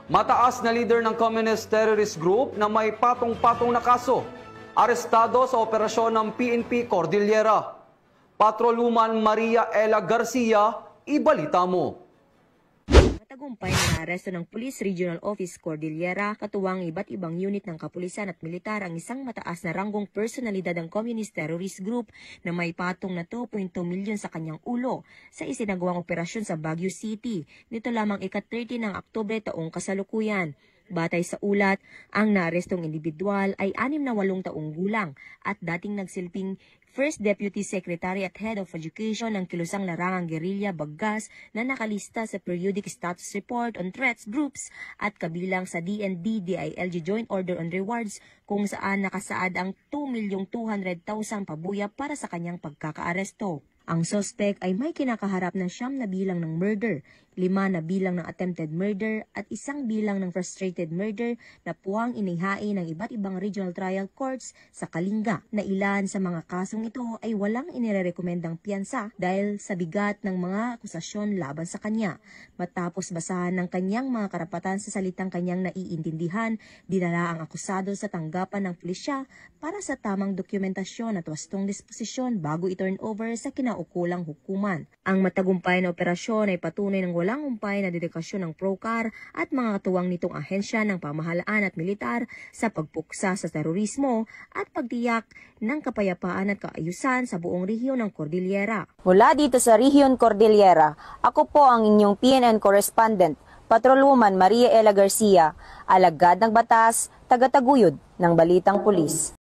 Mataas na leader ng Communist Terrorist Group na may patong-patong na kaso. Arestado sa operasyon ng PNP Cordillera. Patrolwoman Maria Ela Garcia, ibalita mo. Matagumpay na aresto ng Police Regional Office Cordillera, katuwang iba't ibang unit ng kapulisan at militar ang isang mataas na ranggong personalidad ng Communist Terrorist Group na may patong na 2.2 milyon sa kanyang ulo sa isinagawang operasyon sa Baguio City. Nito lamang ika-30 ng Oktubre taong kasalukuyan. Batay sa ulat, ang naarestong individual ay 68 taong gulang at dating nagsilbing First Deputy Secretary at Head of Education ng Kilusang Larangang Guerrilla Baggas na nakalista sa Periodic Status Report on Threats Groups at kabilang sa DND-DILG Joint Order on Rewards kung saan nakasaad ang 2,200,000 pabuya para sa kanyang pagkakaaresto. Ang suspect ay may kinakaharap na 9 na bilang ng murder, 5 na bilang ng attempted murder at 1 bilang ng frustrated murder na puwang inihain ng iba't ibang regional trial courts sa Kalinga. Na ilan sa mga kasong ito ay walang inirerekomendang piyansa dahil sa bigat ng mga akusasyon laban sa kanya. Matapos basahan ng kanyang mga karapatan sa salitang kanyang naiintindihan, dinala ang akusado sa tanggapan ng pulisya para sa tamang dokumentasyon at wastong disposisyon bago i-turn over sa kinaukulang hukuman. Ang matagumpay na operasyon ay patunay ng walang humpay na dedikasyon ng PROCAR at mga katuwang nitong ahensya ng pamahalaan at militar sa pagpuksa sa terorismo at pagtiyak ng kapayapaan at kaayusan sa buong rehiyon ng Cordillera. Mula dito sa rehiyon Cordillera, ako po ang inyong PNN correspondent, Patrolwoman Maria Ela Garcia, alagad ng batas, tagataguyod ng Balitang Pulis.